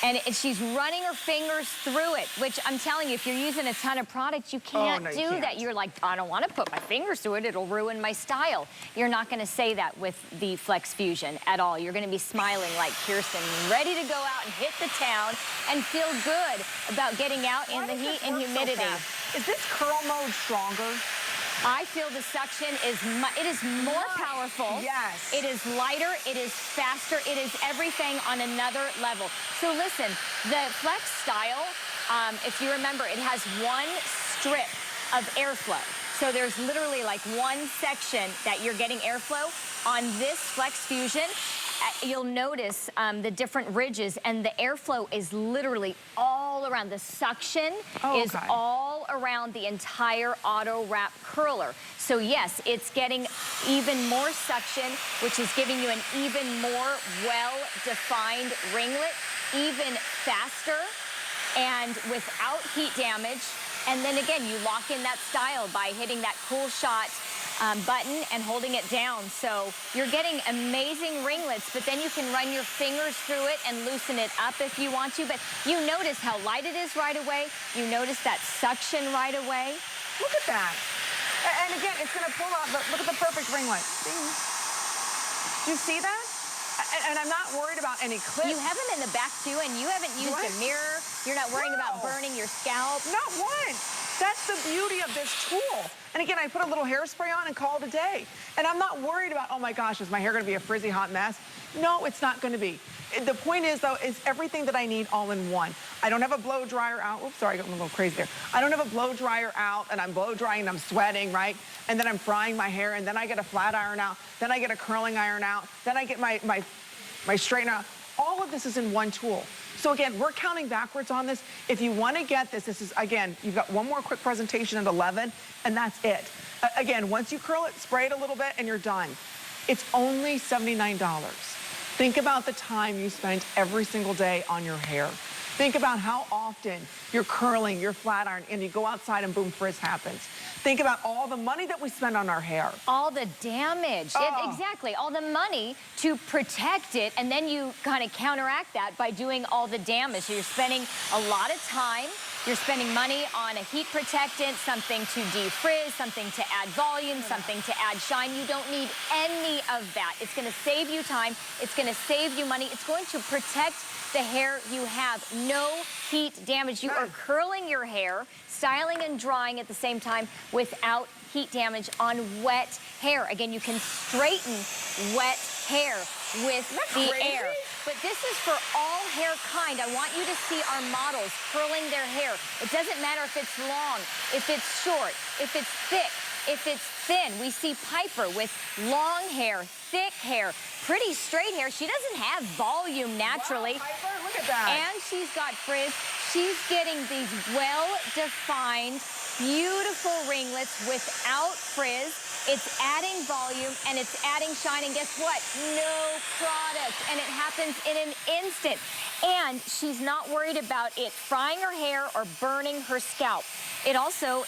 And she's running her fingers through it, which I'm telling you, if you're using a ton of product, you can't do that. You're like, I don't want to put my fingers through it. It'll ruin my style. You're not going to say that with the FlexFusion at all. You're going to be smiling like Kirsten, ready to go out and hit the town and feel good about getting out in the heat and humidity. Is this curl mode stronger? I feel the suction is more powerful. Yes. It is lighter. It is faster. It is everything on another level. So listen, the Flex Style, if you remember, it has one strip of airflow. So there's literally like one section that you're getting airflow. On this FlexFusion, you'll notice the different ridges, and the airflow is literally all around. The suction is all around the entire AutoWrap curler. So yes, it's getting even more suction, which is giving you an even more well-defined ringlet, even faster, and without heat damage. And then again, you lock in that style by hitting that cool shot button and holding it down. So you're getting amazing ringlets, but then you can run your fingers through it and loosen it up if you want to. But you notice how light it is right away. You notice that suction right away. Look at that. And again, it's going to pull out, look at the perfect ringlet. Do you see that? And I'm not worried about any clips. You have them in the back too, and you haven't used a mirror. You're not worrying about burning your scalp. Not once. That's the beauty of this tool. And again, I put a little hairspray on and call it a day. And I'm not worried about, oh my gosh, is my hair gonna be a frizzy hot mess? No, it's not gonna be. The point is though, is everything that I need all in one. I don't have a blow dryer out. Oops, sorry, I got a little crazy there. I don't have a blow dryer out and I'm blow drying and I'm sweating, right? And then I'm frying my hair and then I get a flat iron out. Then I get a curling iron out. Then I get my straightener out. All of this is in one tool. So again, we're counting backwards on this. If you want to get this, this is, again, you've got one more quick presentation at 11, and that's it. Again, once you curl it, spray it a little bit, and you're done. It's only $79. Think about the time you spend every single day on your hair. Think about how often you're curling, you're flat iron, and you go outside and boom, frizz happens. Think about all the money that we spend on our hair. All the damage. Exactly. All the money to protect it, and then you kind of counteract that by doing all the damage. So you're spending a lot of time. You're spending money on a heat protectant, something to defrizz, something to add volume, something to add shine. You don't need any of that. It's going to save you time. It's going to save you money. It's going to protect the hair you have. No heat damage. You are curling your hair, styling and drying at the same time without heat damage on wet hair. Again, you can straighten wet hair with the air. But this is for all hair kind. I want you to see our models curling their hair. It doesn't matter if it's long, if it's short, if it's thick, if it's thin. We see Piper with long hair, thick hair, pretty straight hair. She doesn't have volume naturally. Wow, Piper, look at that. And she's got frizz. She's getting these well-defined, beautiful ringlets without frizz. It's adding volume and it's adding shine, and guess what? No product, and it happens in an instant. And she's not worried about it frying her hair or burning her scalp. It also,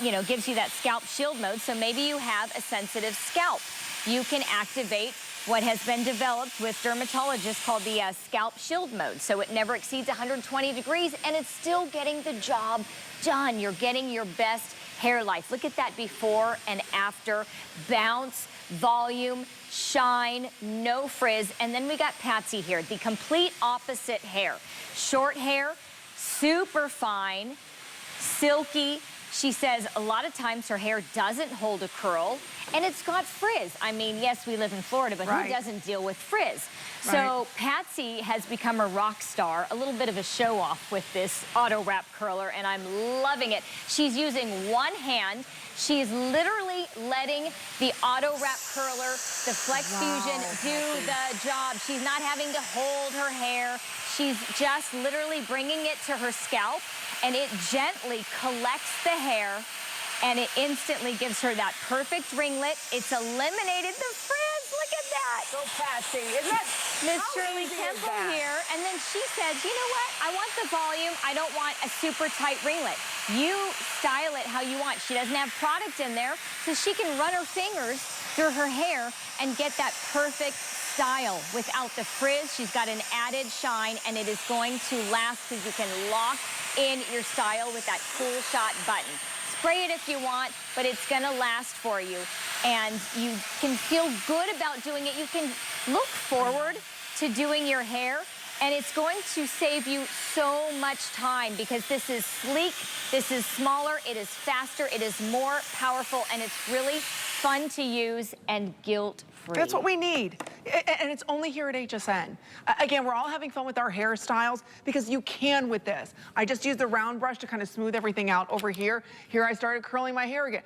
you know, gives you that scalp shield mode, so maybe you have a sensitive scalp. You can activate what has been developed with dermatologists called the scalp shield mode. So it never exceeds 120 degrees, and it's still getting the job done. You're getting your best hair life. Look at that before and after. Bounce, volume, shine, no frizz. And then we got Patsy here, the complete opposite hair. Short hair, super fine, silky. She says a lot of times her hair doesn't hold a curl, and it's got frizz. I mean, yes, we live in Florida, but who doesn't deal with frizz? So Patsy has become a rock star, a little bit of a show-off with this AutoWrap curler, and I'm loving it. She's using one hand. She's literally letting the AutoWrap curler, the FlexFusion, do the job. She's not having to hold her hair. She's just literally bringing it to her scalp, and it gently collects the hair, and it instantly gives her that perfect ringlet. It's eliminated the frizz. Look at that. So Patsy, isn't that Miss Shirley Temple here, and then she says, you know what? I want the volume. I don't want a super tight ringlet. You style it how you want. She doesn't have product in there, so she can run her fingers through her hair and get that perfect style without the frizz. She's got an added shine, and it is going to last because you can lock in your style with that cool shot button. Spray it if you want, but it's gonna last for you. And you can feel good about doing it. You can look forward to doing your hair, and it's going to save you so much time because this is sleek, this is smaller, it is faster, it is more powerful, and it's really fun to use and guilt-free. That's what we need. And it's only here at HSN. Again, we're all having fun with our hairstyles because you can with this. I just used the round brush to kind of smooth everything out over here. Here I started curling my hair again.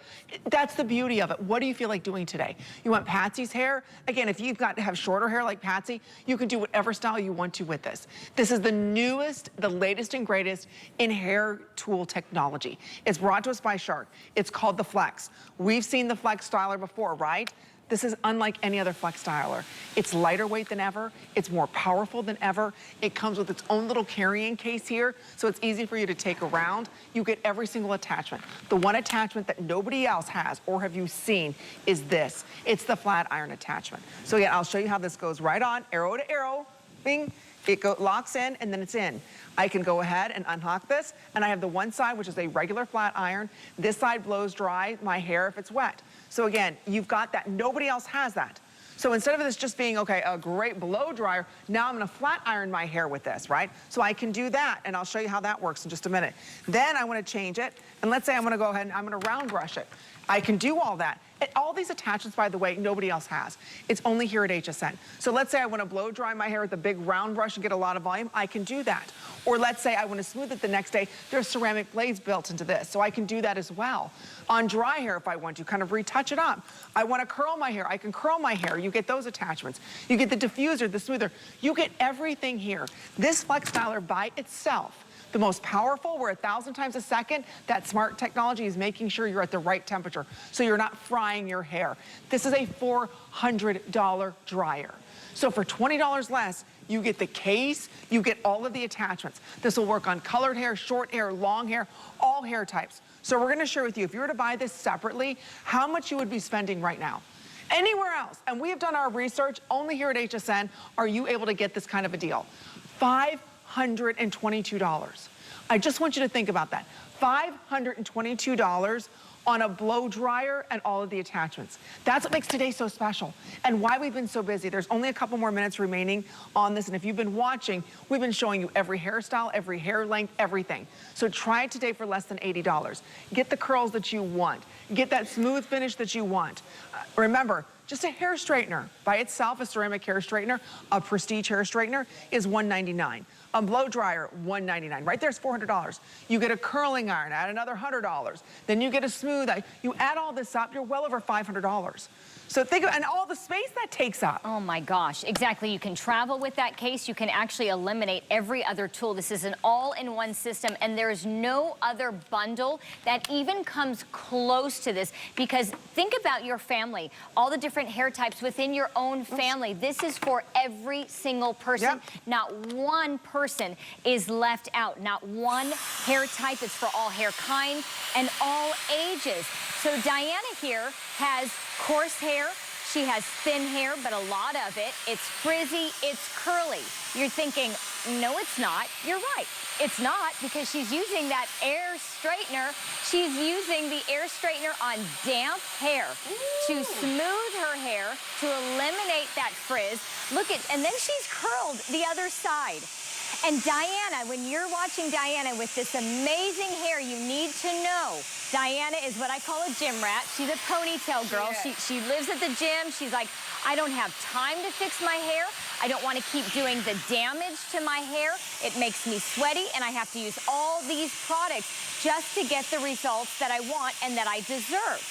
That's the beauty of it. What do you feel like doing today? You want Patsy's hair? Again, if you've got to have shorter hair like Patsy, you can do whatever style you want to with this. This is the newest, the latest and greatest in hair tool technology. It's brought to us by Shark. It's called the Flex. We've seen the Flex styler before, right? This is unlike any other Flex styler. It's lighter weight than ever. It's more powerful than ever. It comes with its own little carrying case here, so it's easy for you to take around. You get every single attachment. The one attachment that nobody else has, or have you seen, is this. It's the flat iron attachment. So again, I'll show you how this goes right on, arrow to arrow, bing. It locks in, and then it's in. I can go ahead and unlock this, and I have the one side, which is a regular flat iron. This side blows dry my hair if it's wet. So again, you've got that. Nobody else has that. So instead of this just being, okay, a great blow dryer, now I'm gonna flat iron my hair with this, right? So I can do that, and I'll show you how that works in just a minute. Then I wanna change it, and let's say I'm gonna go ahead and I'm gonna round brush it. I can do all that. And all these attachments, by the way, nobody else has. It's only here at HSN. So let's say I want to blow dry my hair with a big round brush and get a lot of volume. I can do that. Or let's say I want to smooth it the next day. There's ceramic blades built into this, so I can do that as well. On dry hair, if I want to, kind of retouch it up. I want to curl my hair. I can curl my hair. You get those attachments. You get the diffuser, the smoother. You get everything here. This FlexStyler by itself, the most powerful, we're 1,000 times a second. That smart technology is making sure you're at the right temperature so you're not frying your hair. This is a $400 dryer. So for $20 less, you get the case, you get all of the attachments. This will work on colored hair, short hair, long hair, all hair types. So we're gonna share with you, if you were to buy this separately, how much you would be spending right now. Anywhere else, and we have done our research, only here at HSN are you able to get this kind of a deal. $522. I just want you to think about that. $522 on a blow dryer and all of the attachments. That's what makes today so special and why we've been so busy. There's only a couple more minutes remaining on this, and if you've been watching, we've been showing you every hairstyle, every hair length, everything. So try it today for less than $80. Get the curls that you want. Get that smooth finish that you want. Remember, just a hair straightener by itself, a ceramic hair straightener, a prestige hair straightener is $199. A blow dryer, $199. Right there's $400. You get a curling iron, add another $100. Then you get a smooth, you add all this up, you're well over $500. So think of, and all the space that takes up. Oh my gosh, exactly. You can travel with that case. You can actually eliminate every other tool. This is an all-in-one system, and there is no other bundle that even comes close to this, because think about your family, all the different hair types within your own family. This is for every single person. Yep. Not one person is left out. Not one hair type. It's for all hair kinds and all ages. So Diana here has coarse hair. She has thin hair, but a lot of it. It's frizzy, it's curly. You're thinking, no, it's not. You're right. It's not, because she's using that air straightener. She's using the air straightener on damp hair to smooth her hair, to eliminate that frizz. Look at, and then she's curled the other side. And Diana, when you're watching Diana with this amazing hair, you need to know, Diana is what I call a gym rat. She's a ponytail girl. Yeah. She lives at the gym. She's like, I don't have time to fix my hair. I don't want to keep doing the damage to my hair. It makes me sweaty, and I have to use all these products just to get the results that I want and that I deserve.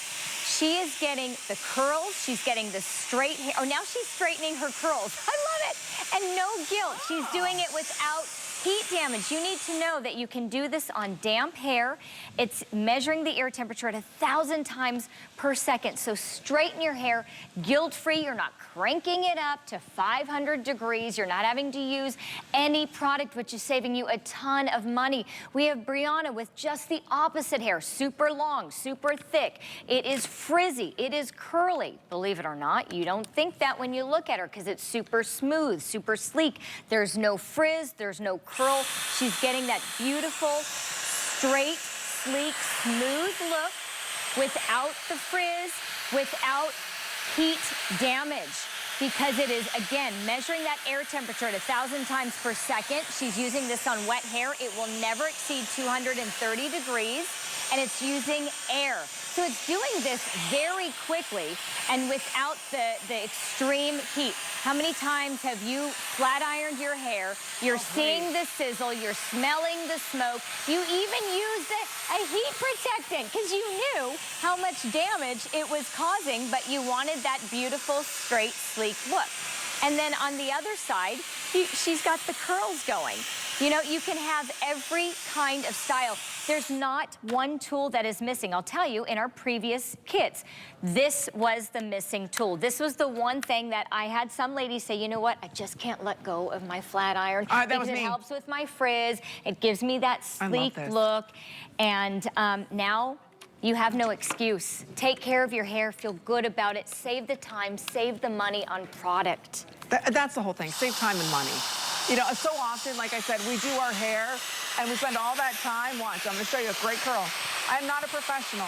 She is getting the curls. She's getting the straight hair. Oh, now she's straightening her curls. I love it. And no guilt. She's doing it without heat damage. You need to know that you can do this on damp hair. It's measuring the air temperature at 1,000 times per second. So straighten your hair guilt-free. You're not cranking it up to 500 degrees. You're not having to use any product, which is saving you a ton of money. We have Brianna with just the opposite hair. Super long, super thick. It is frizzy. It is curly. Believe it or not, you don't think that when you look at her, because it's super smooth, super sleek. There's no frizz. There's no curl. She's getting that beautiful, straight, sleek, smooth look without the frizz, without heat damage, because it is, again, measuring that air temperature at 1,000 times per second. She's using this on wet hair. It will never exceed 230 degrees, and it's using air. So it's doing this very quickly and without the extreme heat. How many times have you flat ironed your hair? You're seeing the sizzle, you're smelling the smoke. You even used a heat protectant because you knew how much damage it was causing, but you wanted that beautiful, straight, sleek look. And then on the other side, she's got the curls going. You know, you can have every kind of style. There's not one tool that is missing. I'll tell you, in our previous kits, this was the missing tool. This was the one thing that I had some ladies say, you know what, I just can't let go of my flat iron. Because it helps with my frizz. It gives me that sleek look. And now you have no excuse. Take care of your hair, feel good about it, save the time, save the money on product. That's the whole thing, save time and money. You know, so often, like I said, we do our hair and we spend all that time. Watch, I'm gonna show you a great curl. I am not a professional.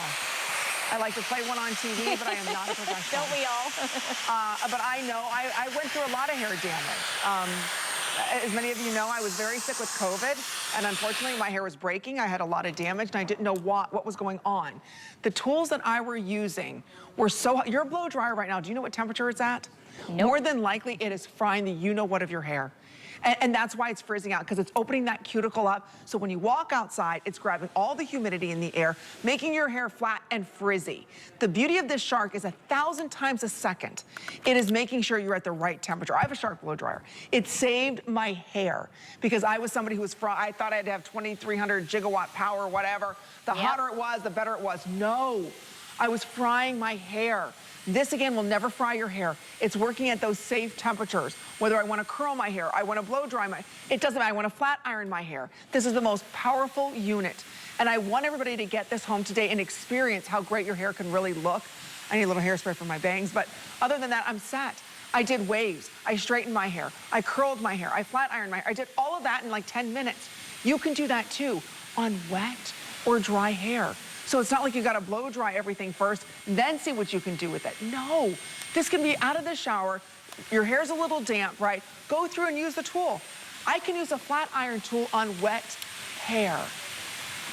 I like to play one on TV, but I am not a professional. Don't we all? But I know, I went through a lot of hair damage. As many of you know, I was very sick with COVID, and unfortunately my hair was breaking. I had a lot of damage, and I didn't know what was going on. The tools that I were using were so hot. Your blow dryer right now, do you know what temperature it's at? Nope. More than likely, it is frying the you-know-what of your hair. And that's why it's frizzing out, because it's opening that cuticle up. So when you walk outside, it's grabbing all the humidity in the air, making your hair flat and frizzy. The beauty of this Shark is 1,000 times a second. It is making sure you're at the right temperature. I have a Shark blow dryer. It saved my hair because I was somebody who was I thought I had to have 2,300 gigawatt power, whatever. The hotter it was, the better it was. No, I was frying my hair. This, again, will never fry your hair. It's working at those safe temperatures. Whether I want to curl my hair, I want to blow dry it doesn't matter. I want to flat iron my hair. This is the most powerful unit. And I want everybody to get this home today and experience how great your hair can really look. I need a little hairspray for my bangs, but other than that, I'm set. I did waves. I straightened my hair. I curled my hair. I flat ironed my hair. I did all of that in like 10 minutes. You can do that too on wet or dry hair. So it's not like you gotta blow dry everything first, then see what you can do with it. No, this can be out of the shower. Your hair's a little damp, right? Go through and use the tool. I can use a flat iron tool on wet hair.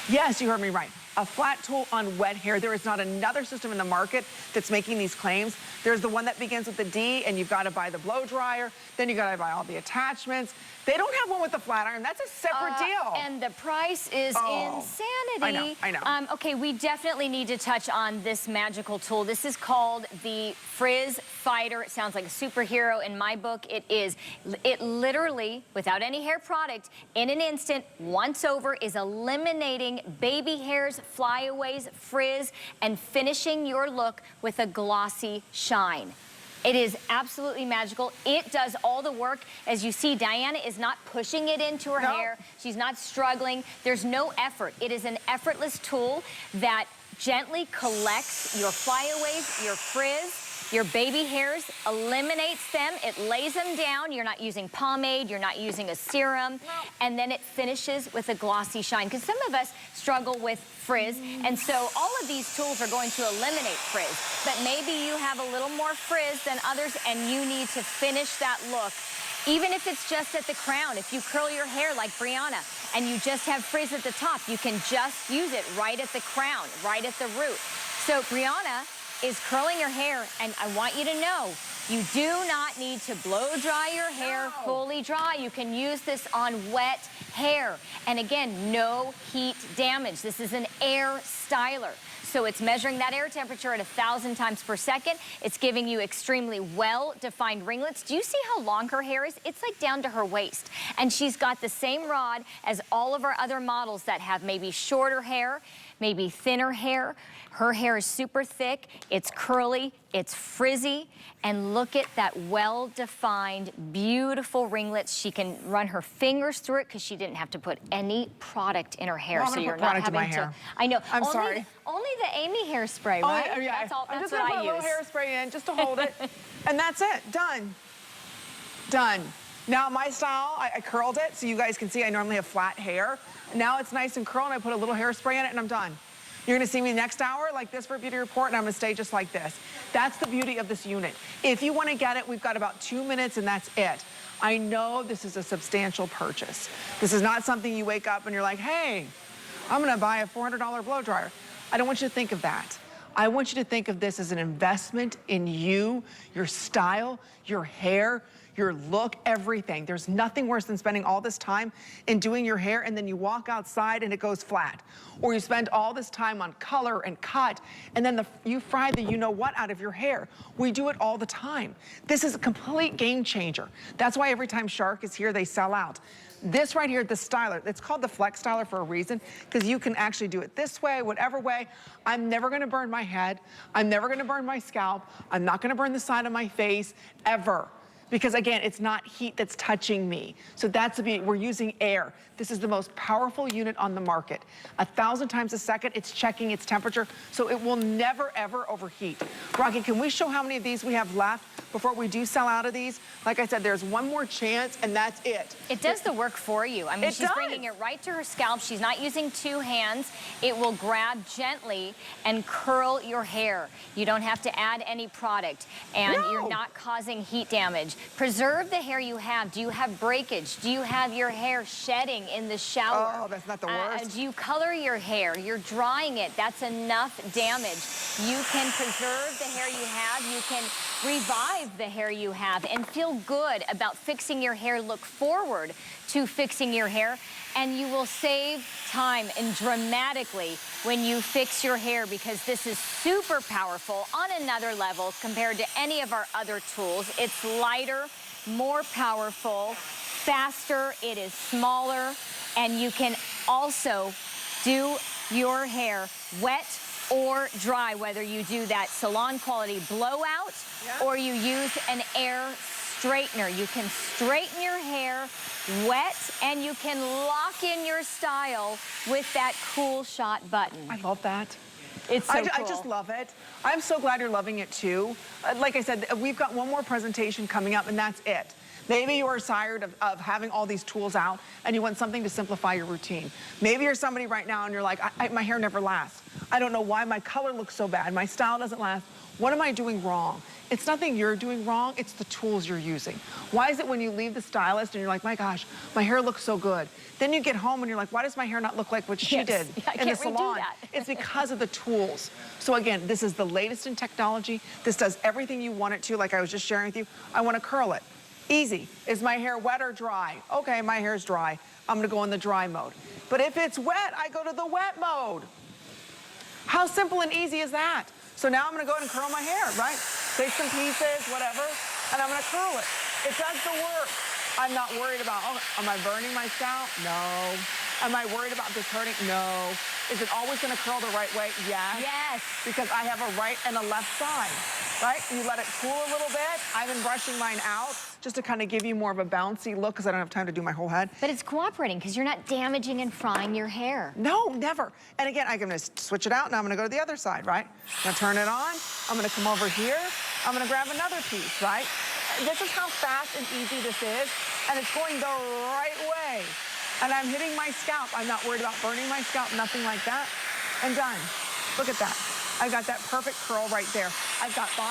Yes, you heard me right. A flat tool on wet hair. There is not another system in the market that's making these claims. There's the one that begins with the D, and you've got to buy the blow dryer. Then you got to buy all the attachments. They don't have one with the flat iron. That's a separate deal. And the price is insanity. I know. Okay, we definitely need to touch on this magical tool. This is called the FrizzFighter. It sounds like a superhero in my book. It is. It literally, without any hair product, in an instant, once over, is eliminating baby hairs, flyaways, frizz, and finishing your look with a glossy shine. It is absolutely magical. It does all the work. As you see, Diana is not pushing it into her hair. She's not struggling. There's no effort. It is an effortless tool that gently collects your flyaways, your frizz, your baby hairs, eliminates them, it lays them down. You're not using pomade, you're not using a serum, and then it finishes with a glossy shine. Because some of us struggle with frizz, and so all of these tools are going to eliminate frizz. But maybe you have a little more frizz than others, and you need to finish that look. Even if it's just at the crown, if you curl your hair like Brianna, and you just have frizz at the top, you can just use it right at the crown, right at the root. So Brianna is curling your hair, and I want you to know, you do not need to blow dry your hair fully dry. You can use this on wet hair. And again, no heat damage. This is an air styler. So it's measuring that air temperature at 1,000 times per second. It's giving you extremely well-defined ringlets. Do you see how long her hair is? It's like down to her waist. And she's got the same rod as all of our other models that have maybe shorter hair, maybe thinner hair. Her hair is super thick, it's curly, it's frizzy, and look at that well-defined, beautiful ringlets. She can run her fingers through it because she didn't have to put any product in her hair. Well, so you're not having to. I know. I'm sorry. Only the Amy hairspray, right? Oh, yeah. That's all. I'm That's just what gonna I put use. a little hairspray in just to hold it, and that's it. Done. Done. Now my style, I curled it so you guys can see I normally have flat hair. Now it's nice and curled, and I put a little hairspray in it, and I'm done. You're gonna see me next hour like this for a beauty report, and I'm gonna stay just like this. That's the beauty of this unit. If you wanna get it, we've got about 2 minutes, and that's it. I know this is a substantial purchase. This is not something you wake up and you're like, hey, I'm gonna buy a $400 blow dryer. I don't want you to think of that. I want you to think of this as an investment in you, your style, your hair, your look, everything. There's nothing worse than spending all this time in doing your hair and then you walk outside and it goes flat. Or you spend all this time on color and cut and then you fry the you-know-what out of your hair. We do it all the time. This is a complete game changer. That's why every time Shark is here, they sell out. This right here, the styler, it's called the FlexStyler for a reason, because you can actually do it this way, whatever way. I'm never gonna burn my head. I'm never gonna burn my scalp. I'm not gonna burn the side of my face, ever. because again, it's not heat that's touching me. So that's the beauty. We're using air. This is the most powerful unit on the market. 1,000 times a second, it's checking its temperature, so it will never, ever overheat. Rocky, can we show how many of these we have left before we do sell out of these? Like I said, there's one more chance, and that's it. It does the work for you. I mean, she's bringing it right to her scalp. She's not using 2 hands. It will grab gently and curl your hair. You don't have to add any product, and you're not causing heat damage. Preserve the hair you have. Do you have breakage? Do you have your hair shedding in the shower? Oh, that's not the worst. Do you color your hair? You're drying it. That's enough damage. You can preserve the hair you have. You can revive the hair you have and feel good about fixing your hair. Look forward to fixing your hair, and you will save time and dramatically when you fix your hair, because this is super powerful on another level compared to any of our other tools. It's lighter, more powerful, faster, it is smaller, and you can also do your hair wet or dry, whether you do that salon quality blowout or you use an air straightener. You can straighten your hair wet, and you can lock in your style with that cool shot button. I love that. It's so cool. I just love it. I'm so glad you're loving it too. Like I said, we've got one more presentation coming up, and that's it. Maybe you are tired of having all these tools out and you want something to simplify your routine. Maybe you're somebody right now and you're like, my hair never lasts. I don't know why my color looks so bad. My style doesn't last. What am I doing wrong? It's nothing you're doing wrong, it's the tools you're using. Why is it when you leave the stylist and you're like, my gosh, my hair looks so good. Then you get home and you're like, why does my hair not look like what she did in the salon? It's because of the tools. So again, this is the latest in technology. This does everything you want it to, like I was just sharing with you. I want to curl it. Easy. Is my hair wet or dry? Okay, my hair's dry. I'm gonna go in the dry mode. But if it's wet, I go to the wet mode. How simple and easy is that? So now I'm gonna go ahead and curl my hair, right? Take some pieces, whatever, and I'm gonna curl it. It does the work. I'm not worried about, oh, am I burning my scalp? No. Am I worried about this hurting? No. Is it always gonna curl the right way? Yes. Yes. Because I have a right and a left side, right? You let it cool a little bit. I've been brushing mine out just to kind of give you more of a bouncy look because I don't have time to do my whole head. But it's cooperating because you're not damaging and frying your hair. No, never. And again, I'm gonna switch it out. Now I'm gonna go to the other side, right? Now turn it on. I'm gonna come over here. I'm gonna grab another piece, right? This is how fast and easy this is. And it's going the right way. And I'm hitting my scalp. I'm not worried about burning my scalp, nothing like that. And done. Look at that. I've got that perfect curl right there. I've got body.